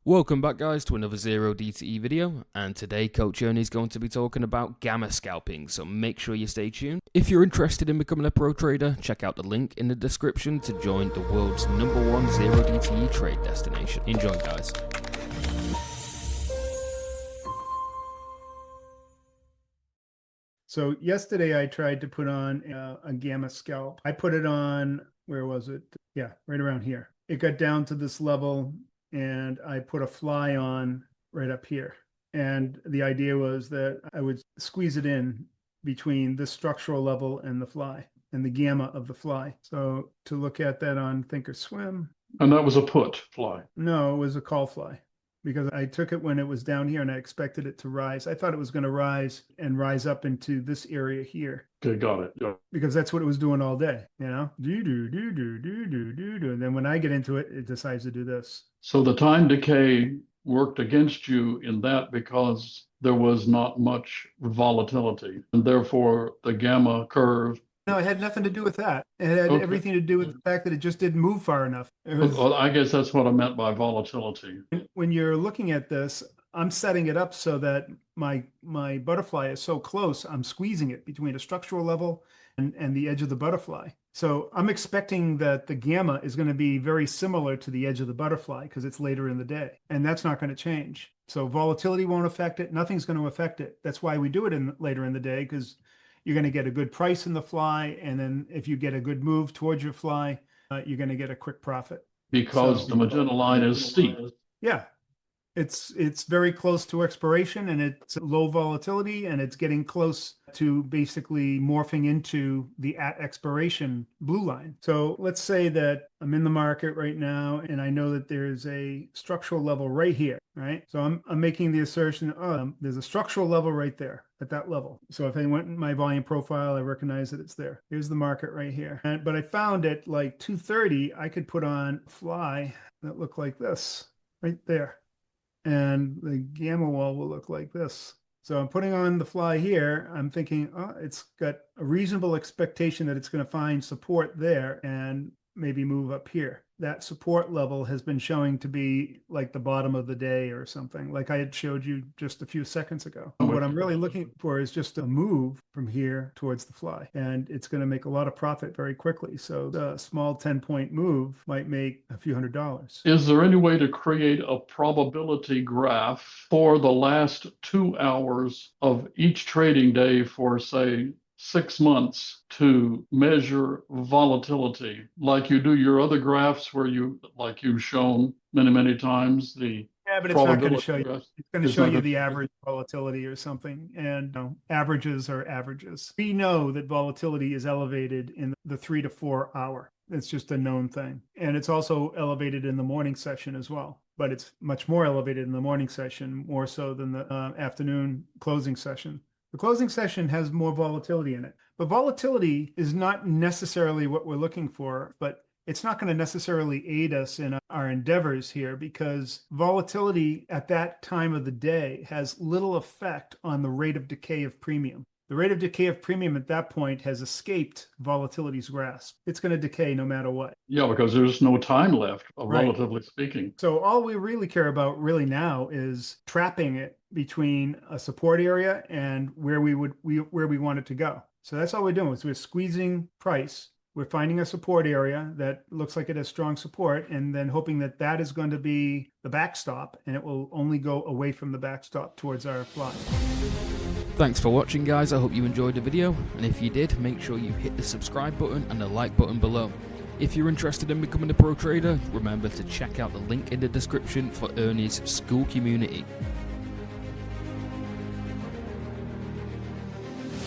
Welcome back guys to another Zero DTE video, and today Coach Ernie is going to be talking about gamma scalping, so make sure you stay tuned. If you're interested in becoming a pro trader, check out the link in the description to join the world's #1 Zero DTE trade destination. Enjoy guys. So yesterday I tried to put on a gamma scalp. I put it on, where was it? Yeah, right around here. It got down to this level and I put a fly on right up here. And the idea was that I would squeeze it in between this structural level and the fly and the gamma of the fly. So to look at that on Thinkorswim. And that was a put fly? No, it was a call fly, because I took it when it was down here and I expected it to rise. I thought it was going to rise and rise up into this area here. Okay, got it. Yeah. Because that's what it was doing all day, you know? And then when I get into it, it decides to do this. So the time decay worked against you in that because there was not much volatility, and therefore the gamma curve. No, it had nothing to do with that. It had everything to do with the fact that it just didn't move far enough. Well, I guess that's what I meant by volatility. When you're looking at this, I'm setting it up so that my butterfly is so close, I'm squeezing it between a structural level and the edge of the butterfly. So I'm expecting that the gamma is going to be very similar to the edge of the butterfly because it's later in the day, and that's not going to change. So volatility won't affect it. Nothing's going to affect it. That's why we do it later in the day, because you're going to get a good price in the fly, and then if you get a good move towards your fly, you're going to get a quick profit. Because the magenta line is steep. Yeah. It's very close to expiration, and it's low volatility, and it's getting close to basically morphing into the at expiration blue line. So let's say that I'm in the market right now and I know that there's a structural level right here, right? So I'm making the assertion, there's a structural level right there at that level. So if I went in my volume profile, I recognize that it's there. Here's the market right here. But I found at like 2:30, I could put on a fly that looked like this right there. And the gamma wall will look like this. So I'm putting on the fly here. I'm thinking, it's got a reasonable expectation that it's going to find support there and maybe move up here. That support level has been showing to be like the bottom of the day or something, like I had showed you just a few seconds ago. What I'm really looking for is just a move from here towards the fly, and it's going to make a lot of profit very quickly. So the small 10-point move might make a few $100s. Is there any way to create a probability graph for the last 2 hours of each trading day for, say, 6 months to measure volatility, like you do your other graphs where like you've shown many times? Yeah, but it's not going to show you. It's going to show you the average volatility or something, and averages are averages. We know that volatility is elevated in the 3 to 4 hour. It's just a known thing, and it's also elevated in the morning session as well. But it's much more elevated in the morning session, more so than the afternoon closing session. The closing session has more volatility in it, but volatility is not necessarily what we're looking for, but it's not going to necessarily aid us in our endeavors here, because volatility at that time of the day has little effect on the rate of decay of premium. The rate of decay of premium at that point has escaped volatility's grasp. It's going to decay no matter what. Yeah, because there's no time left, relatively speaking. So all we really care about really now is trapping it between a support area and where we want it to go. So that's all we're doing, is we're squeezing price. We're finding a support area that looks like it has strong support, and then hoping that that is going to be the backstop, and it will only go away from the backstop towards our fly. Thanks for watching guys, I hope you enjoyed the video, and if you did, make sure you hit the subscribe button and the like button below. If you're interested in becoming a pro trader, remember to check out the link in the description for Ernie's school community.